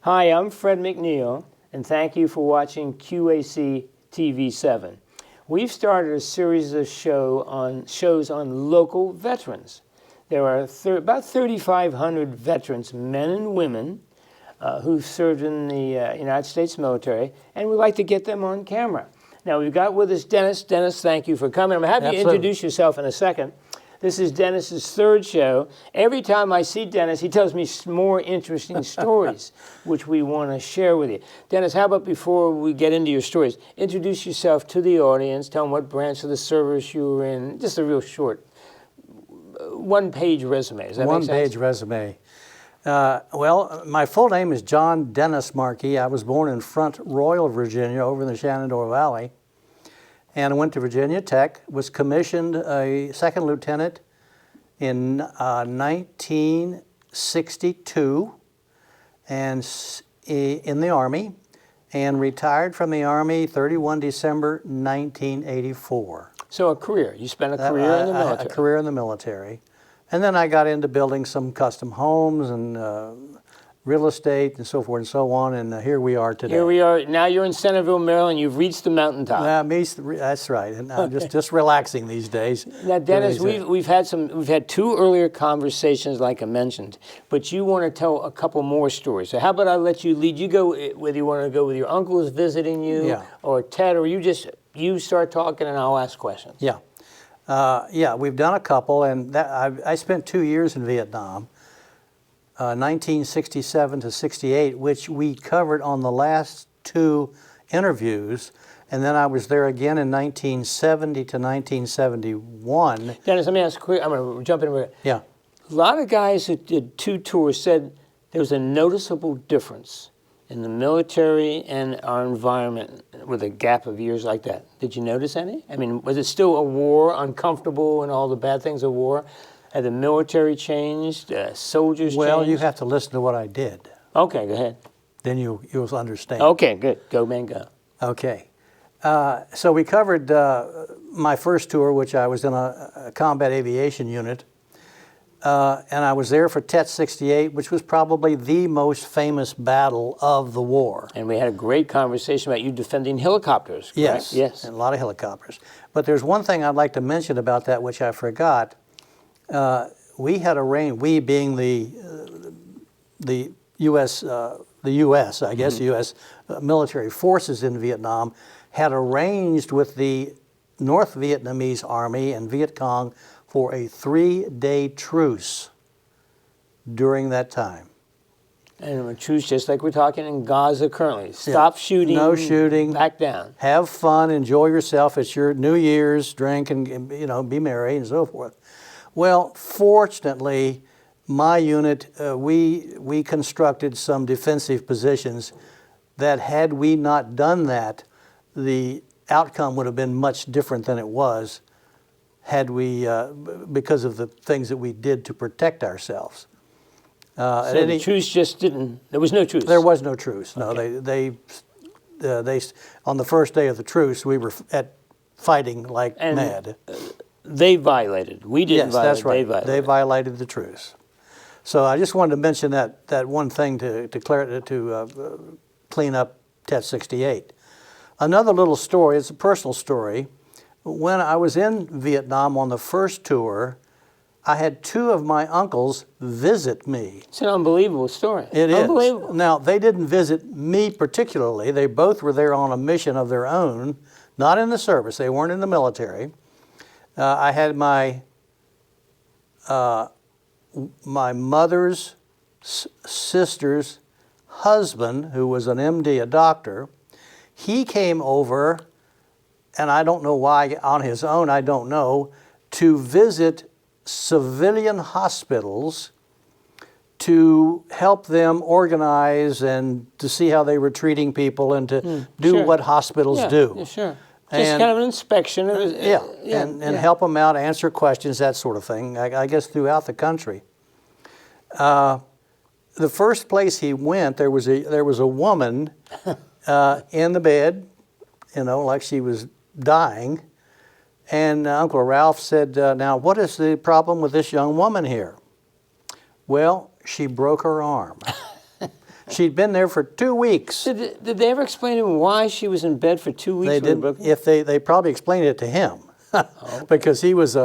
Hi, I'm Fred McNeil, and thank you for watching QACTV 7. We've started a series of shows on local veterans. There are about 3,500 veterans, men and women, who've served in the United States military, and we'd like to get them on camera. Now, we've got with us Dennis. Dennis, thank you for coming. I'm happy to introduce yourself in a second. This is Dennis's third show. Every time I see Dennis, he tells me more interesting stories, which we want to share with you. Dennis, how about before we get into your stories, introduce yourself to the audience, tell them what branch of the service you were in, just a real short, one-page resume. Does that make sense? One-page resume. Well, my full name is John Dennis Marchi. I was born in Front Royal, Virginia, over in the Shenandoah Valley. And I went to Virginia Tech, was commissioned a second lieutenant in 1962 and in the Army, and retired from the Army 31 December 1984. So a career. You spent a career in the military. A career in the military. And then I got into building some custom homes and real estate and so forth and so on, and here we are today. Here we are. Now you're in Centerville, Maryland. You've reached the mountaintop. That's right, and I'm just relaxing these days. Now, Dennis, we've had two earlier conversations, like I mentioned, but you want to tell a couple more stories. So how about I let you lead? You go whether you want to go with your uncle is visiting you, or Ted, or you start talking and I'll ask questions. Yeah, we've done a couple, and I spent 2 years in Vietnam. 1967 to 68, which we covered on the last two interviews, and then I was there again in 1970 to 1971. Dennis, let me ask quick. I'm going to jump in. Yeah. A lot of guys who did two tours said there was a noticeable difference in the military and our environment with a gap of years like that. Did you notice any? I mean, was it still a war, uncomfortable, and all the bad things of war? Had the military changed? Soldiers changed? Well, you have to listen to what I did. Okay, go ahead. Then you'll understand. Okay, good. Go, man, go. Okay. So we covered my first tour, which I was in a combat aviation unit. And I was there for Tet 68, which was probably the most famous battle of the war. And we had a great conversation about you defending helicopters, correct? Yes, and a lot of helicopters. But there's one thing I'd like to mention about that, which I forgot. We had arranged, we being the U.S., I guess, U.S. Military forces in Vietnam, had arranged with the North Vietnamese Army and Viet Cong for a 3-day truce during that time. And a truce just like we're talking in Gaza currently. Stop shooting. No shooting. Back down. Have fun, enjoy yourself. It's your New Year's, drink and be merry and so forth. Well, fortunately, my unit, we constructed some defensive positions that had we not done that, the outcome would have been much different than it was had we, because of the things that we did to protect ourselves. So the truce just didn't, there was no truce? There was no truce, no. Okay. They on the first day of the truce, we were fighting like mad. They violated. We didn't violate. Yes, that's right. They violated. They violated the truce. So I just wanted to mention that one thing to clean up Tet 68. Another little story, it's a personal story. When I was in Vietnam on the first tour, I had two of my uncles visit me. It's an unbelievable story. It is. Unbelievable. Now, they didn't visit me particularly. They both were there on a mission of their own, not in the service. They weren't in the military. I had my mother's sister's husband, who was an MD, a doctor. He came over, and I don't know why, on his own, I don't know, to visit civilian hospitals to help them organize and to see how they were treating people and to do what hospitals do. Yeah, sure. Just kind of an inspection. And help them out, answer questions, that sort of thing, I guess throughout the country. The first place he went, there was a woman in the bed, like she was dying. And Uncle Ralph said, now, what is the problem with this young woman here? Well, she broke her arm. She'd been there for 2 weeks. Did they ever explain to him why she was in bed for 2 weeks? They didn't. If they probably explained it to him, because he was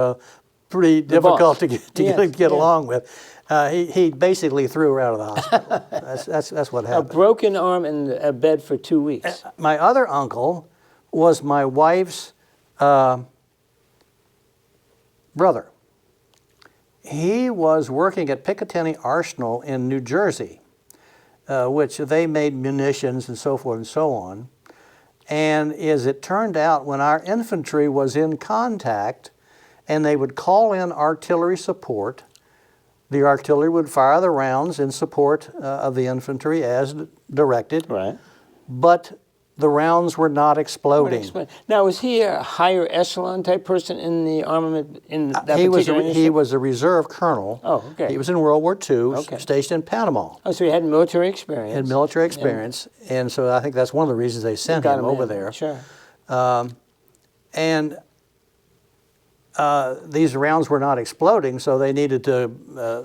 pretty difficult to get along with. He basically threw her out of the hospital. That's what happened. A broken arm in a bed for 2 weeks. My other uncle was my wife's brother. He was working at Picatinny Arsenal in New Jersey, which they made munitions and so forth and so on. And as it turned out, when our infantry was in contact and they would call in artillery support, the artillery would fire the rounds in support of the infantry as directed. Right. But the rounds were not exploding. Now, was he a higher echelon type person in the armament in that particular initiative? He was a reserve colonel. Oh, okay. He was in World War II, stationed in Panama. Oh, so he had military experience. Had military experience, and so I think that's one of the reasons they sent him over there. Sure. And these rounds were not exploding, so they needed to...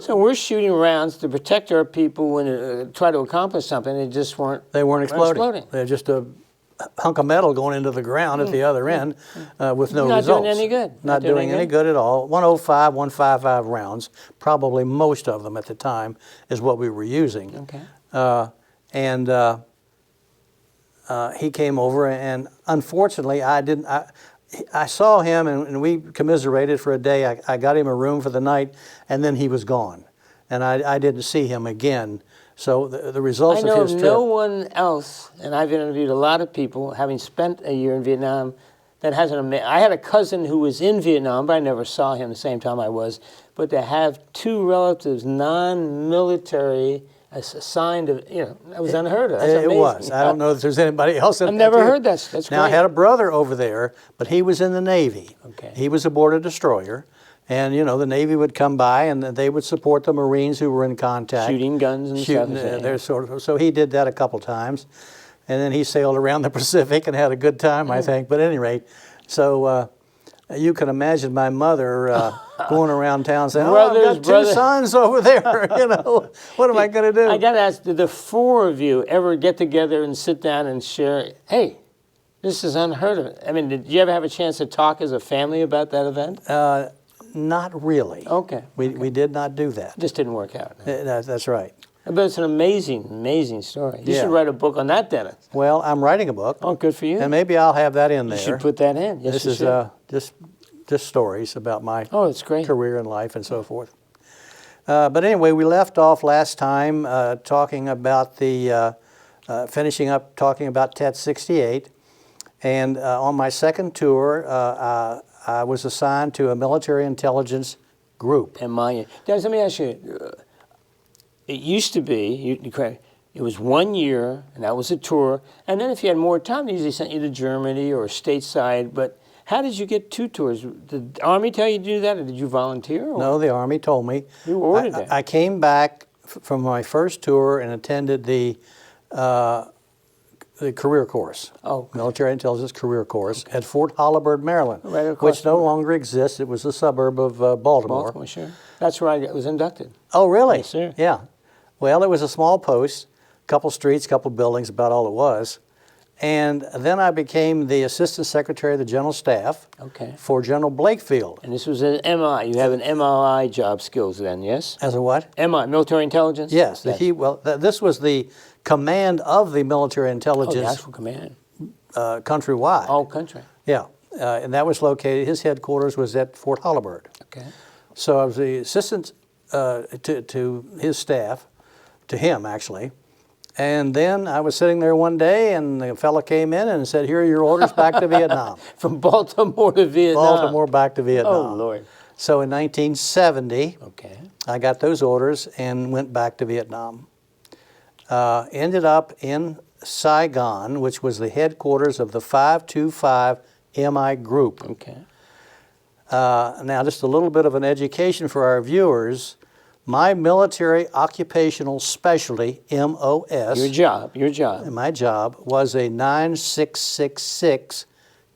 so we're shooting rounds to protect our people when try to accomplish something. They just weren't... They weren't exploding. They're just a hunk of metal going into the ground at the other end with no results. Not doing any good. Not doing any good at all. 105, 155 rounds, probably most of them at the time, is what we were using. Okay. He came over, and unfortunately, I saw him, and we commiserated for a day. I got him a room for the night, and then he was gone. And I didn't see him again. So the results of his trip... I know no one else, and I've interviewed a lot of people, having spent a year in Vietnam, that has I had a cousin who was in Vietnam, but I never saw him the same time I was. But to have two relatives, non-military, assigned to, that was unheard of. That's amazing. It was. I don't know if there's anybody else. I've never heard that. That's great. Now, I had a brother over there, but he was in the Navy. Okay. He was aboard a destroyer. And, the Navy would come by, and they would support the Marines who were in contact. Shooting guns and stuff. So he did that a couple times. And then he sailed around the Pacific and had a good time, I think. But at any rate, so you can imagine my mother going around town saying, I've got two sons over there, what am I going to do? I got to ask, did the four of you ever get together and sit down and share, hey, this is unheard of? I mean, did you ever have a chance to talk as a family about that event? Not really. Okay. We did not do that. Just didn't work out. That's right. But it's an amazing, amazing story. You should write a book on that, Dennis. Well, I'm writing a book. Oh, good for you. And maybe I'll have that in there. You should put that in. Yes, this is just stories about my that's great. career in life and so forth. But anyway, we left off last time talking about finishing up talking about TET 68. And on my second tour, I was assigned to a military intelligence group. Dennis, let me ask you. It used to be, it was 1 year, and that was a tour. And then if you had more time, they usually sent you to Germany or stateside. But how did you get 2 tours? Did the Army tell you to do that, or did you volunteer? Or? No, the Army told me. You ordered that. I came back from my first tour and attended the career course, military intelligence career course at Fort Holabird, Maryland, which no longer exists. It was a suburb of Baltimore. Baltimore, sure. That's where I was inducted. Oh, really? Yes, sir. Yeah. Well, it was a small post, couple streets, couple buildings, about all it was. And then I became the Assistant Secretary of the General Staff for General Blakefield. And this was an MI. You have an MI job skills then, yes? As a what? MI, military intelligence? Yes. This was the command of the military intelligence. Oh, the actual command. Countrywide. All country. Yeah. And that was located, his headquarters was at Fort Holabird. Okay. So I was the assistant to his staff, to him actually. And then I was sitting there one day, and the fellow came in and said, here are your orders back to Vietnam. From Baltimore to Vietnam. Baltimore back to Vietnam. Oh, Lord. So in 1970, I got those orders and went back to Vietnam. Ended up in Saigon, which was the headquarters of the 525 MI group. Okay. Now, just a little bit of an education for our viewers. My military occupational specialty, MOS. Your job. My job was a 9666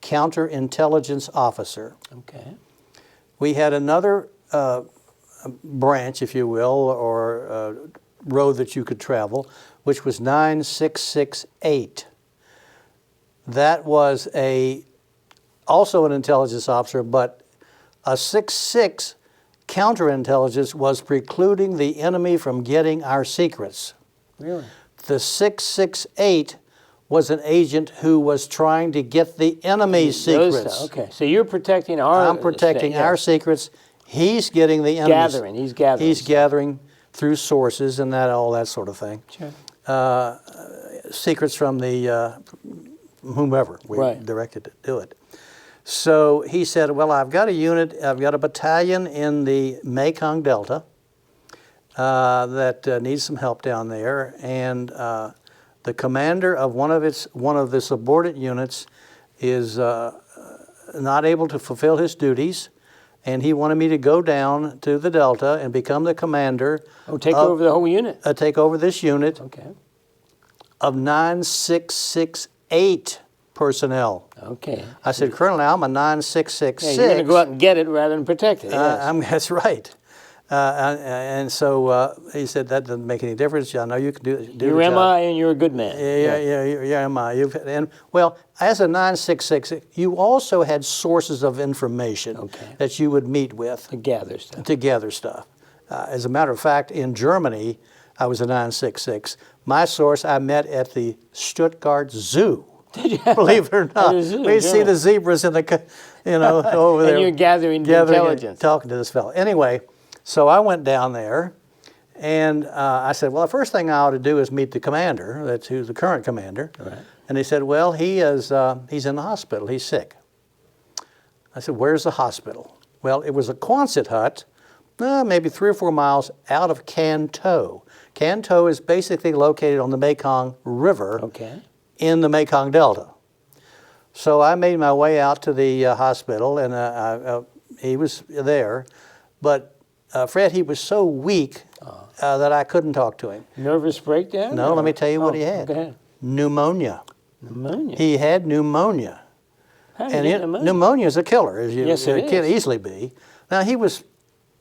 counterintelligence officer. Okay. We had another branch, if you will, or road that you could travel, which was 9668. That was also an intelligence officer, but a 66 counterintelligence was precluding the enemy from getting our secrets. Really? The 668 was an agent who was trying to get the enemy's secrets. Okay, so you're protecting our... I'm protecting our secrets. He's getting the enemy's. He's gathering. He's gathering through sources and all that sort of thing. Sure. Secrets from the whomever we Right. directed to do it. So he said, well, I've got a unit, I've got a battalion in the Mekong Delta that needs some help down there, and the commander of one of the subordinate units is not able to fulfill his duties, and he wanted me to go down to the Delta and become the commander. Oh, take over the whole unit? Take over this unit. Okay. Of 9668 personnel. Okay. I said, Colonel, now I'm a 9666. Yeah, you're going to go out and get it rather than protect it. Yes. That's right. And so he said, that doesn't make any difference. I know you can do You're the job. MI and you're a good man. Yeah, MI. Well, as a 966, you also had sources of information that you would meet with. To gather stuff. To gather stuff. As a matter of fact, in Germany, I was a 966. My source I met at the Stuttgart Zoo. Believe it or not, we'd see the zebras in the, over there. And you're gathering intelligence. Talking to this fellow. Anyway, so I went down there, and I said, well, the first thing I ought to do is meet the commander. Who's the current commander. Right. And he said, well, he's in the hospital. He's sick. I said, where's the hospital? Well, it was a Quonset hut, maybe 3 or 4 miles out of Can Tho. Can Tho is basically located on the Mekong River. Okay. In the Mekong Delta. So I made my way out to the hospital, and he was there. But Fred, he was so weak that I couldn't talk to him. Nervous breakdown? No, let me tell you what he had. Go ahead. Pneumonia. Pneumonia? He had pneumonia. How did he get pneumonia? Pneumonia is a killer, as Yes, it can is. easily be. Now, he was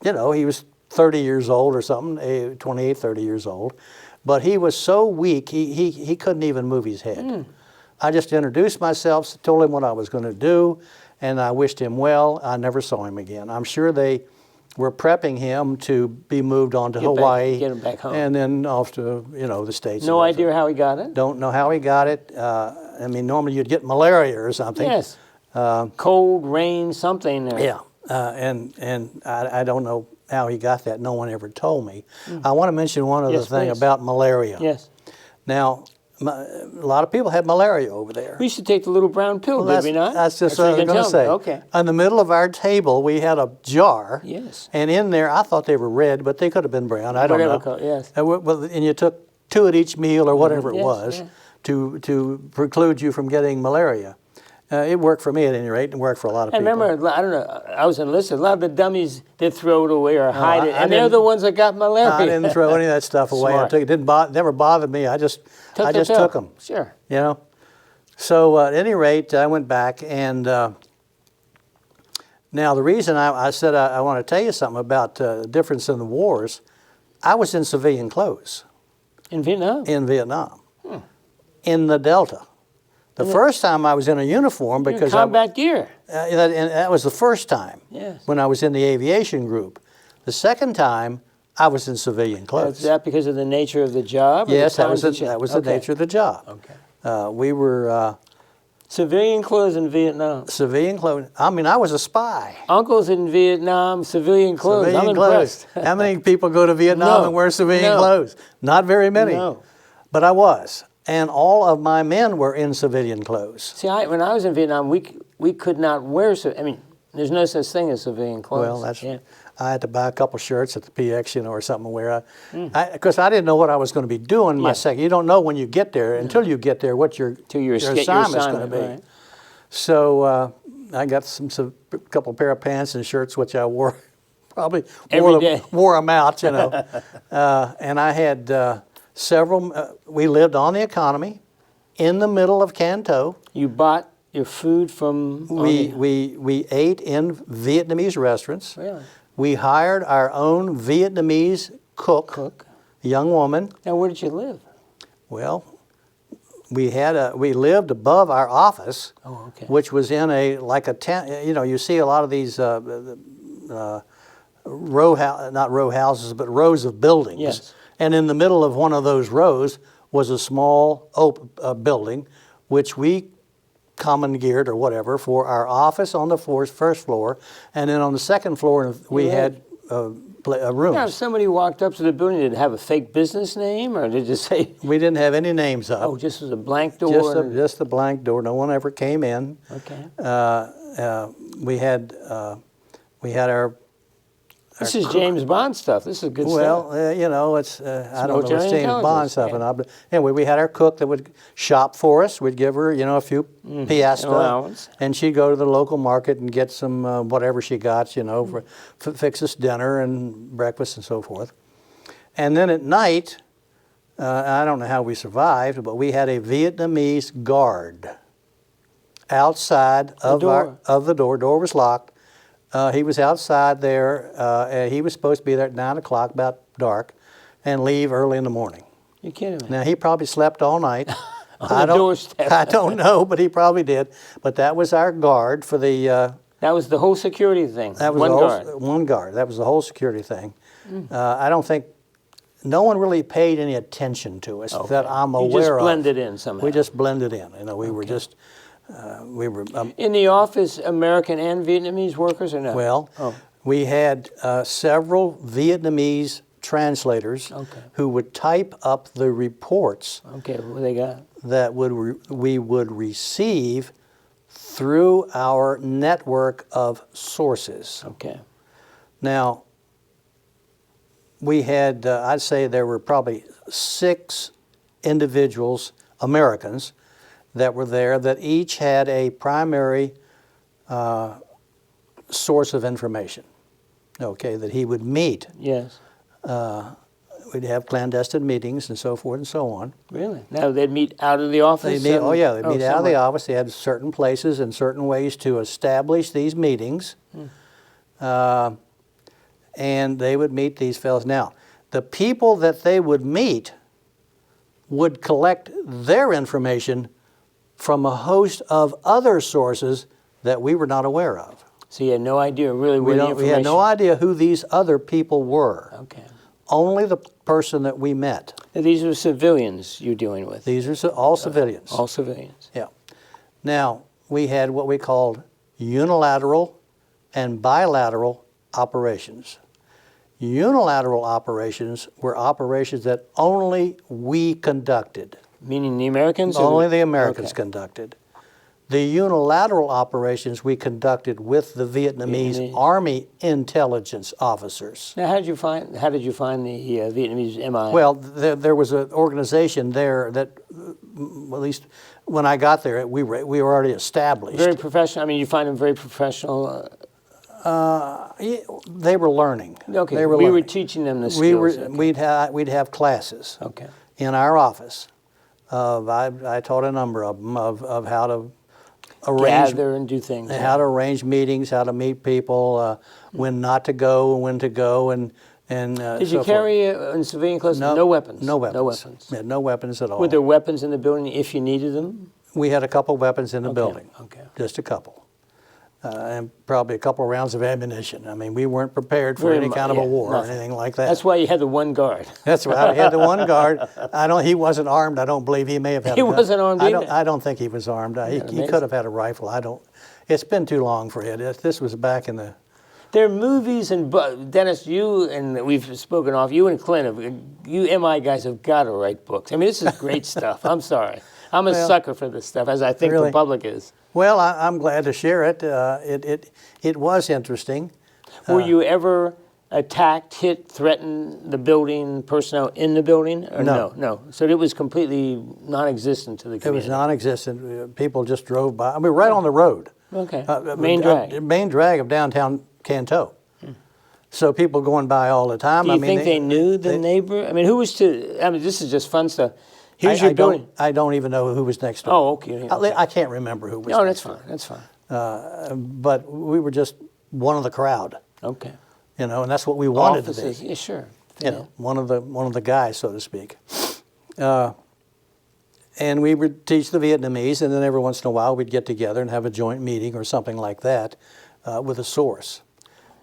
30 years old or something, 28, 30 years old. But he was so weak, he couldn't even move his head. I just introduced myself, told him what I was going to do, and I wished him well. I never saw him again. I'm sure they were prepping him to be moved on to Hawaii. Get him back home. And then off to, the States. No idea how he got it? Don't know how he got it. Normally you'd get malaria or something. Yes. Cold, rain, something. Yeah. And I don't know how he got that. No one ever told me. I want to mention one other thing about malaria. Yes. Now, a lot of people had malaria over there. We used to take the little brown pill, did we not? That's just what I was going to say. Okay. In the middle of our table, we had a jar. Yes. And in there, I thought they were red, but they could have been brown. I don't know. Color, yes. And you took 2 at each meal or whatever it was to preclude you from getting malaria. It worked for me at any rate, and worked for a lot of people. I remember, I don't know, I was enlisted. A lot of the dummies did throw it away or hide it, and they're the ones that got malaria. I didn't throw any of that stuff away. Smart. I took it. Never bothered me. I just took them. Sure. So at any rate, I went back, and now the reason I said I want to tell you something about the difference in the wars, I was in civilian clothes. In Vietnam? In Vietnam. In the Delta. The first time I was in a uniform because combat gear. And that was the first time. Yes. When I was in the aviation group. The second time I was in civilian clothes. Is that because of the nature of the job? Yes, that was the nature of the job. Okay. We were civilian clothes in Vietnam. Civilian clothes. I mean, I was a spy. Uncles in Vietnam, civilian clothes. Civilian I'm clothes. impressed. How many people go to Vietnam and wear civilian clothes? Not very many. No. But I was. And all of my men were in civilian clothes. See, when I was in Vietnam, we could not wear, there's no such thing as civilian clothes. Well, I had to buy a couple shirts at the PX, or something where because I didn't know what I was going to be doing my second. You don't know when you get there until you get there what your assignment's going to be. Right. So I got a couple pair of pants and shirts, which I wore probably every day. Wore them out, and I had several. We lived on the economy, in the middle of Can Tho. You bought your food from. We ate in Vietnamese restaurants. Really? We hired our own Vietnamese cook. young woman. Now, where did you live? Well, we lived above our office, Oh, okay. which was in like a tent. You know, you see a lot of these not row houses, but rows of buildings. Yes. And in the middle of one of those rows was a small building, which we commandeered or whatever for our office on the first floor, and then on the second floor we had rooms. Now, if somebody walked up to the building, did it have a fake business name, or did it just say? We didn't have any names up. Oh, just as a blank door. Just a blank door. No one ever came in. Okay. We had our. This is James Bond stuff. This is good stuff. Well, you know, it's I don't know, military it's James Bond intelligence, stuff. yeah. And but anyway, we had our cook that would shop for us. We'd give her, you know, a few piastra, allowance. and she'd go to the local market and get some whatever she got, you know, fix us dinner and breakfast and so forth. And then at night, I don't know how we survived, but we had a Vietnamese guard outside of the door. Door was locked. He was outside there. He was supposed to be there at 9 o'clock, about dark, and leave early in the morning. You're kidding me. Now, he probably slept all night. On the doorstep. I don't know, but he probably did. But that was our guard for the... that was the whole security thing. That was one guard. One guard. That was the whole security thing. I don't think... No one really paid any attention to us that I'm aware of. You just blended in somehow. We just blended in. You know, we were just... in the office, American and Vietnamese workers, or no? Well, we had several Vietnamese translators who would type up the reports Okay, what they got? that we would receive through our network of sources. Okay. Now, we had, I'd say there were probably 6 individuals, Americans, that were there that each had a primary source of information, okay, that he would meet. Yes. We'd have clandestine meetings and so forth and so on. Really? Now they'd meet out of the office? They'd meet out of the office. They had certain places and certain ways to establish these meetings. And they would meet these fellows. Now, the people that they would meet would collect their information from a host of other sources that we were not aware of. So you had no idea really where the information... We had no idea who these other people were. Okay. Only the person that we met. Now, these were civilians you're dealing with? These are all civilians. All civilians. Yeah. Now, we had what we called unilateral and bilateral operations. Unilateral operations were operations that only we conducted. Meaning the Americans? Only the Americans conducted. The unilateral operations we conducted with the Vietnamese Army intelligence officers. Now, how did you find the Vietnamese MI? Well, there was an organization there that, at least when I got there, we were already established. Very professional. I mean, you find them very professional. They were learning. Okay. They were we learning. were teaching them the skills. We'd have classes. Okay. In our office. I taught a number of them of how to arrange, gather and do things. How to arrange meetings, how to meet people, when not to go, when to go, and did you carry in civilian clothes? No weapons. No weapons. No weapons. Yeah, no weapons at all. Were there weapons in the building if you needed them? We had a couple weapons in the building. Okay. Just a couple. And probably a couple rounds of ammunition. I mean, we weren't prepared for any kind of a war or anything like that. That's why you had the one guard. That's right. I had the one guard. He wasn't armed. I don't believe he may have had. He wasn't armed either. I don't think he was armed. He could have had a rifle. It's been too long for it. This was back in the. There are movies and Dennis, you and we've spoken off. You and Clint, you MI guys have got to write books. I mean, this is great stuff. I'm sorry. I'm a sucker for this stuff, as I think the public is. Well, I'm glad to share it. It was interesting. Were you ever attacked, hit, threatened the building, personnel in the building? Or no. So it was completely non-existent to the community. It was non-existent. People just drove by. I mean, right on the road. Okay. Main drag. Main drag of downtown Canton. So people going by all the time. Do you think they knew the neighbor? I mean, who was to? I mean, this is just fun stuff. Here's your building. I don't even know who was next door. Oh, okay. I can't remember who was. No, that's fine. That's fine. But we were just one of the crowd. Okay. You know, and that's what we wanted Offices, to be. Yeah, sure. you know, one of the guys, so to speak. And we would teach the Vietnamese, and then every once in a while we'd get together and have a joint meeting or something like that with a source.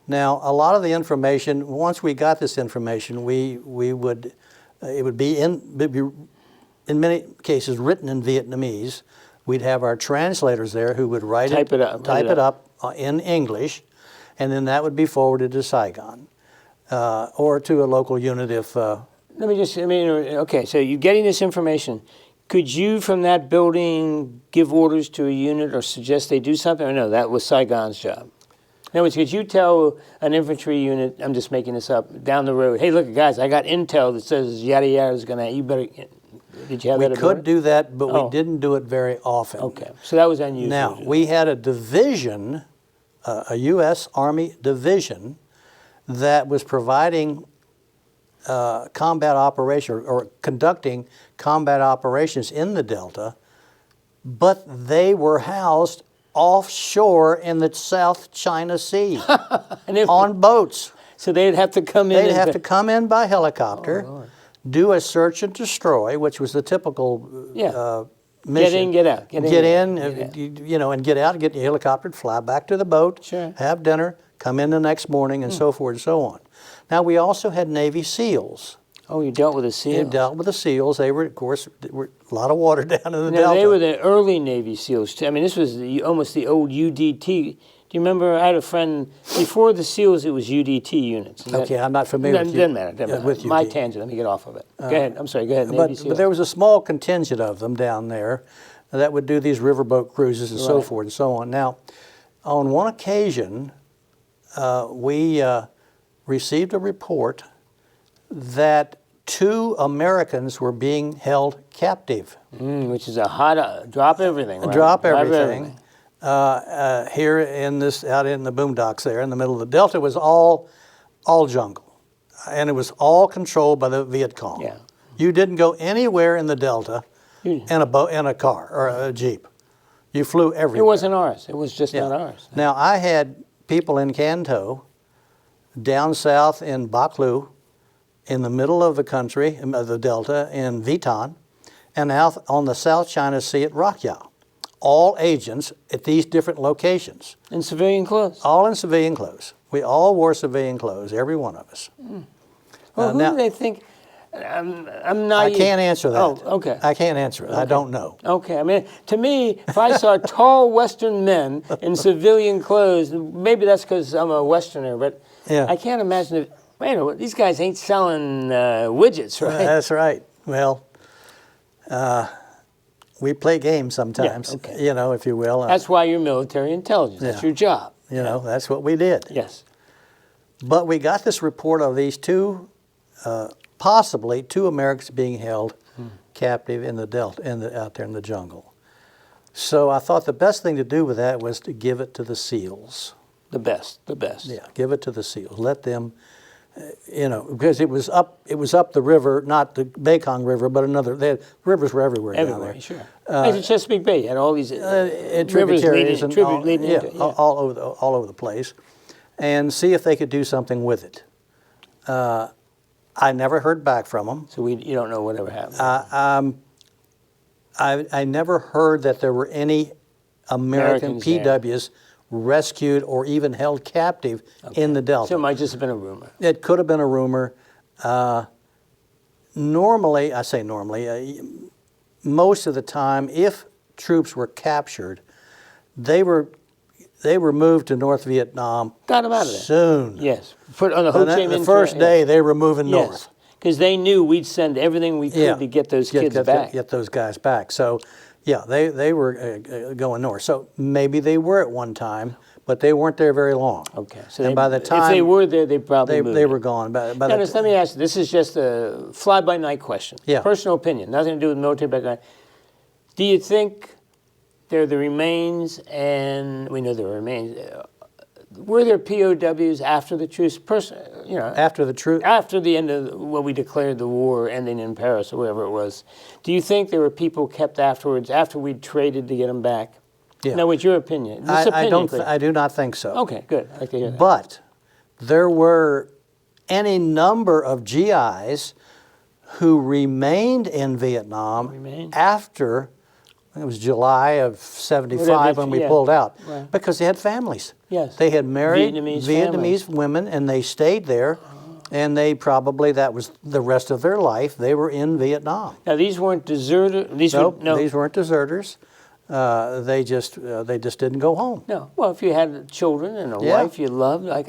Now, a lot of the information, once we got this information, we would, it would be in many cases written in Vietnamese. We'd have our translators there who would type it up in English, and then that would be forwarded to Saigon or to a local unit if. Let me just, okay, so you're getting this information. Could you, from that building, give orders to a unit or suggest they do something? Or no, that was Saigon's job? In other words, could you tell an infantry unit, I'm just making this up, down the road, hey, look, guys, I got intel that says yada yada is going to, you better, did you have that? We could do that, but we didn't do it very often. Okay, so that was unusual. Now, we had a division, a U.S. Army division, that was providing combat operation or conducting combat operations in the Delta, but they were housed offshore in the South China Sea on boats. So they'd have to come in. They'd have to come in by helicopter, do a search and destroy, which was the typical mission. Get in, get out. Get in, you know, and get out, get the helicopter, fly back to the boat, have dinner, come in the next morning, and so forth and so on. Now, we also had Navy SEALs. Oh, you dealt with the SEALs? You dealt with the SEAls. They were, of course, there were a lot of water down in the Delta. They were the early Navy SEAls, too. I mean, this was almost the old UDT. Do you remember, I had a friend, before the SEAls, it was UDT units. Okay, I'm not familiar with Doesn't matter. With my tangent, let me get off of it. Go ahead, I'm sorry, go ahead, Navy SEAls. But there was a small contingent of them down there that would do these riverboat cruises and so forth and so on. Now, on one occasion, we received a report that 2 Americans were being held captive. Which is a hot, drop everything, right? Drop everything. Here in this, out in the boondocks there in the middle of the Delta was all jungle. And it was all controlled by the Viet Cong. Yeah. You didn't go anywhere in the Delta in a car or a Jeep. You flew everywhere. It wasn't ours. It was just not ours. Now, I had people in Canto, down south in Bac Lu, in the middle of the country, of the Delta, in Vitan, and out on the South China Sea at Roc Yau. All agents at these different locations. In civilian clothes? All in civilian clothes. We all wore civilian clothes, every one of us. Well, who do they think? I'm not. I can't answer that. Oh, okay. I can't answer it. Okay. I don't know. Okay. I mean, to me, if I saw tall Western men in civilian clothes, maybe that's because I'm a Westerner, but I can't imagine if, wait a minute, these guys ain't selling widgets, right? That's right. Well, we play games sometimes, you know, if you will. That's why you're military intelligence. That's your job. You know, that's what we did. Yes. But we got this report of these possibly two Americans being held captive in the Delta, out there in the jungle. So I thought the best thing to do with that was to give it to the SEALs. The best. Yeah, give it to the SEALs. Let them, you know, because it was up the river, not the Mekong River, but rivers were everywhere down there. Sure. It's Chesapeake Bay. You had all these tributaries and all over the place, and see if they could do something with it. I never heard back from them. So you don't know whatever happened. I never heard that there were any American PWs rescued or even held captive in the Delta. So it might just have been a rumor. It could have been a rumor. Normally, most of the time, if troops were captured, they were moved to North Vietnam. Got them out of there. Soon. Yes. Put on the Ho Chi Minh. The first day, they were moving north. Because they knew we'd send everything we could to get those kids back. Get those guys back. So, yeah, they were going north. So maybe they were at one time, but they weren't there very long. Okay. So by the time if they were there, they probably moved. They were gone. Dennis, let me ask you. This is just a fly-by-night question. Yeah. Personal opinion. Nothing to do with military background. Do you think they're the remains, and we know there are remains, were there POWs after the truce? After the truce? After the end of what we declared the war ending in Paris or whatever it was. Do you think there were people kept afterwards, after we'd traded to get them back? Yeah. Now, what's your opinion? I do not think so. Okay, good. I'd like to hear that. But there were any number of GIs who remained in Vietnam after, it was July of 75 when we pulled out, because they had families. Yes. They had married Vietnamese women, and they stayed there, and they probably, that was the rest of their life, they were in Vietnam. Now, these weren't deserters? No, these weren't deserters. They just didn't go home. No. Well, if you had children and a wife you loved, like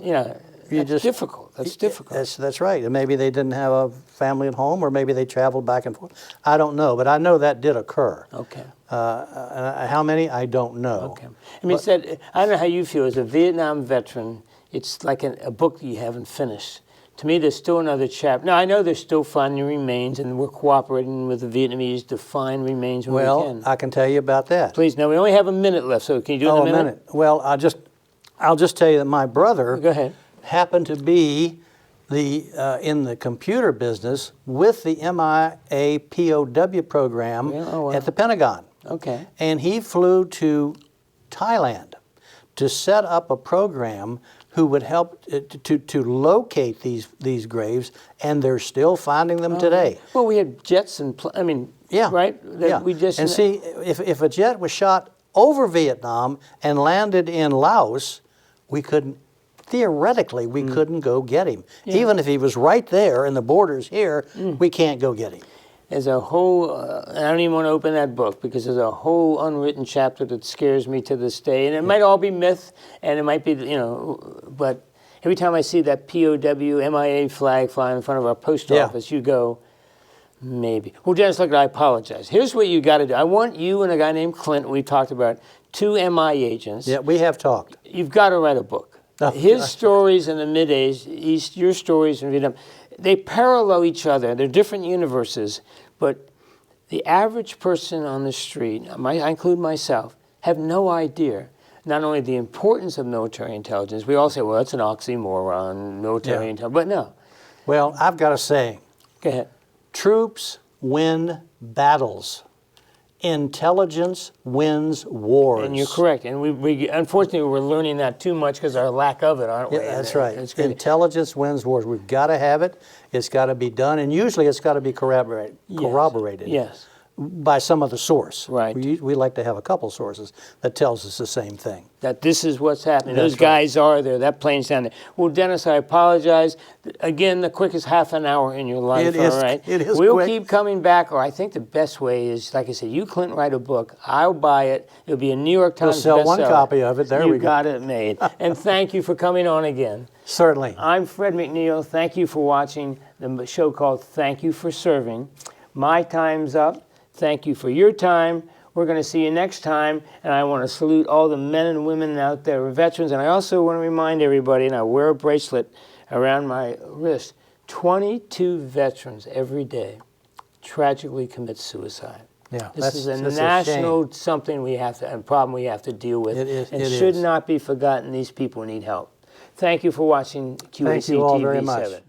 you know, that's difficult. That's difficult. That's right. And maybe they didn't have a family at home, or maybe they traveled back and forth. I don't know, but I know that did occur. Okay. How many? I don't know. Okay. I mean, I don't know how you feel as a Vietnam veteran. It's like a book that you haven't finished. To me, there's still another chapter. Now, I know they're still finding remains, and we're cooperating with the Vietnamese to find remains when we can. Well, I can tell you about that. Please. Now, we only have a minute left, so can you do it in a minute? Well, I'll just tell you that my brother Go ahead. happened to be in the computer business with the MIA POW program at the Pentagon. Okay. And he flew to Thailand to set up a program who would help to locate these graves, and they're still finding them today. Well, we had jets and right? We just and see, if a jet was shot over Vietnam and landed in Laos, we couldn't. Theoretically, we couldn't go get him. Even if he was right there in the borders here, we can't go get him. There's a whole, I don't even want to open that book, because there's a whole unwritten chapter that scares me to this day. And it might all be myth, and it might be, you know, but every time I see that POW, MIA flag flying in front of our post office, you go, maybe. Well, Dennis, look, I apologize. Here's what you got to do. I want you and a guy named Clint, we talked about, 2 MI agents. Yeah, we have talked. You've got to write a book. His stories in the mid-80s, your stories in Vietnam, they parallel each other. They're different universes, but the average person on the street, I include myself, have no idea not only the importance of military intelligence. We all say, well, that's an oxymoron, military intelligence, but no. Well, I've got a saying. Go ahead. Troops win battles. Intelligence wins wars. And you're correct. And we unfortunately, we're learning that too much because of our lack of it, aren't we? Yeah, that's right. Intelligence wins wars. We've got to have it. It's got to be done. And usually it's got to be corroborated. Yes. By some other source. Right. We like to have a couple sources that tells us the same thing. That this is what's happening. Those guys are there. That plane's down there. Well, Dennis, I apologize. Again, the quickest half an hour in your life, all right? It is We'll quick. keep coming back, or I think the best way is, like I said, you, Clint, write a book. I'll buy it. It'll be a New York Times bestseller. We'll sell one copy of it. There we go. You got it made. And thank you for coming on again. Certainly. I'm Fred McNeil. Thank you for watching the show called Thank You for Serving. My time's up. Thank you for your time. We're going to see you next time, and I want to salute all the men and women out there, veterans, and I also want to remind everybody, and I wear a bracelet around my wrist, 22 veterans every day tragically commit suicide. Yeah, this is a national something we have to, a problem we have to deal with. It should not be forgotten. These people need help. Thank you for watching QACTV 7.